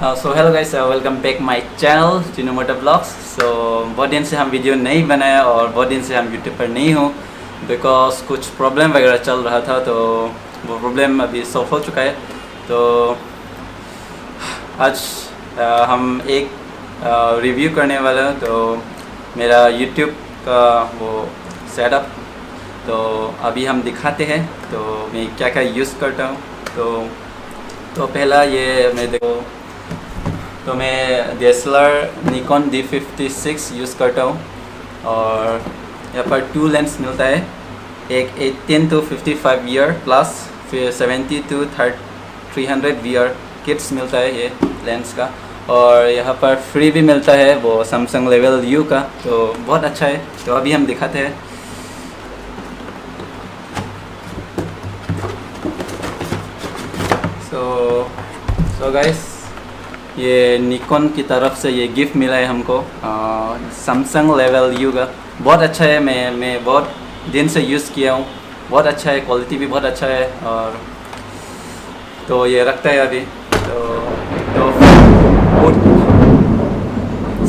So hello guys, welcome back my channel निkonD vlogs. So बहुत दिन से हम वीडियो नहीं बनाया और बहुत दिन से हम यूट्यूब पर नहीं हूँ बिकॉज कुछ प्रॉब्लम वगैरह चल रहा था, तो वो प्रॉब्लम अभी सॉल्व हो चुका है। तो आज हम एक रिव्यू करने वाला हूँ, तो मेरा यूट्यूब का वो सेटअप तो अभी हम दिखाते हैं। तो मैं क्या क्या यूज़ करता हूँ। तो पहला ये मैं देखो, तो मैं DSLR nikonD5600 यूज़ करता हूँ और यहाँ पर 2 लेंस मिलता है, एक 18 to 55 ईयर प्लस, फिर 70 to 300 वीआर किट्स मिलता है ये लेंस का। और यहाँ पर फ्री भी मिलता है वो सैमसंग लेवल यू का, तो बहुत अच्छा है। तो अभी हम दिखाते हैं। सो गाइस, ये निकॉन की तरफ से ये गिफ्ट मिला है हमको, सैमसंग लेवल यू का। बहुत अच्छा है, मैं बहुत दिन से यूज़ किया हूँ, बहुत अच्छा है, क्वालिटी भी बहुत अच्छा है। और तो ये रखता है अभी। तो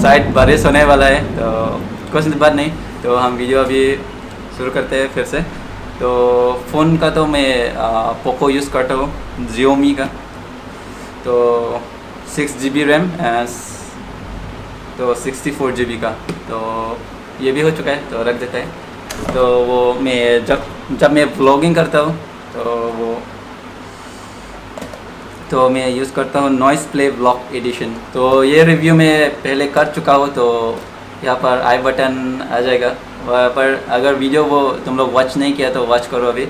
शायद बारिश होने वाला है, तो कुछ बात नहीं। तो हम वीडियो अभी शुरू करते हैं फिर से। तो फ़ोन का तो मैं पोको यूज़ करता हूँ, Xiaomi का। तो 6 GB रैम एंड तो 64 GB का, तो ये भी हो चुका है, तो रख देता है। तो वो मैं जब मैं व्लॉगिंग करता हूँ तो मैं यूज़ करता हूँ नॉइस प्ले व्लॉग एडिशन। तो ये रिव्यू मैं पहले कर चुका हूँ, तो यहाँ पर आई बटन आ जाएगा, वहाँ पर अगर वीडियो वो तुम लोग वॉच नहीं किया तो वॉच करो अभी।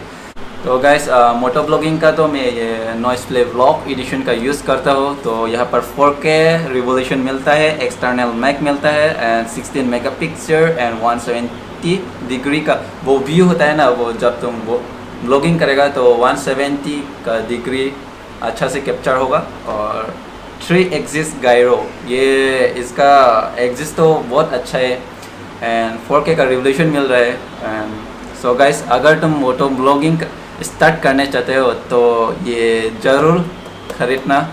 तो गाइस, मोटो ब्लॉगिंग का तो मैं ये नॉइस प्ले व्लॉग एडिशन का यूज़ करता हूँ। तो यहाँ पर 4K रिवोल्यूशन मिलता है, एक्सटर्नल मैक मिलता है एंड 16 मेगापिक्सल एंड 170 डिग्री का वो व्यू होता है ना, वो जब तुम वो ब्लॉगिंग करेगा तो 170 का डिग्री अच्छा से कैप्चर होगा। और 3 एक्सिस गायरो, ये इसका एक्सिस तो बहुत अच्छा है एंड 4K का रिवोल्यूशन मिल रहा है। एंड सो गाइस, अगर तुम मोटो ब्लॉगिंग स्टार्ट करने चाहते हो तो ये ज़रूर ख़रीदना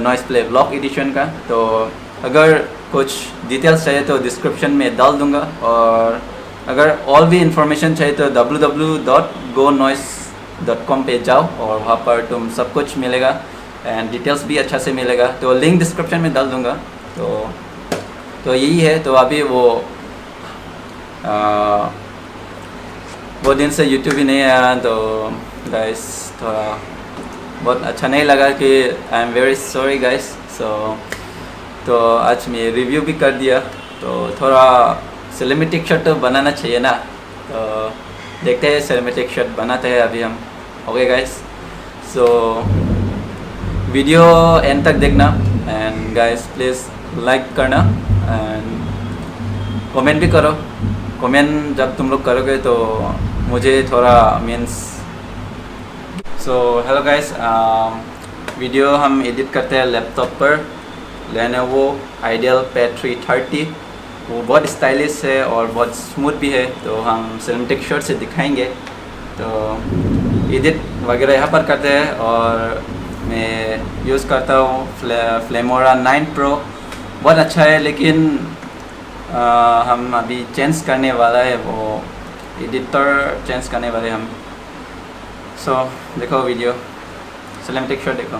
नॉइस प्ले व्लॉग एडिशन का। तो अगर कुछ डिटेल्स चाहिए तो डिस्क्रिप्शन में डाल दूंगा, और अगर और भी इंफॉर्मेशन चाहिए तो www.gonoise.com पे जाओ और वहाँ पर तुम सब कुछ मिलेगा एंड डिटेल्स भी अच्छा से मिलेगा। तो लिंक डिस्क्रिप्शन में डाल दूंगा। तो यही है। तो अभी वो दिन से YouTube भी नहीं आया, तो गाइस थोड़ा बहुत अच्छा नहीं लगा कि I am very sorry guys. तो आज मैं रिव्यू भी कर दिया, तो थोड़ा सिनेमैटिक शॉट तो बनाना चाहिए ना, तो देखते हैं सिनेमैटिक शॉट बनाते हैं अभी हम। Okay guys, so video and तक देखना एंड गाइस प्लीज़ लाइक करना एंड कमेंट भी करो। कमेंट जब तुम लोग करोगे तो मुझे थोड़ा मीन्स। सो हेलो गाइस, वीडियो हम एडिट करते हैं लैपटॉप पर, LENOVO IDEAPAD 330। वो बहुत स्टाइलिश है और बहुत स्मूथ भी है, तो हम सिनेमैटिक शॉट से दिखाएंगे। तो एडिट वगैरह यहाँ पर करते हैं। और मैं यूज़ करता हूँ Filmora 9 Pro, बहुत अच्छा है, लेकिन हम अभी चेंज करने वाला है, वो एडिटर चेंज करने वाले हम। सो देखो वीडियो, सिनेमैटिक शॉट देखो।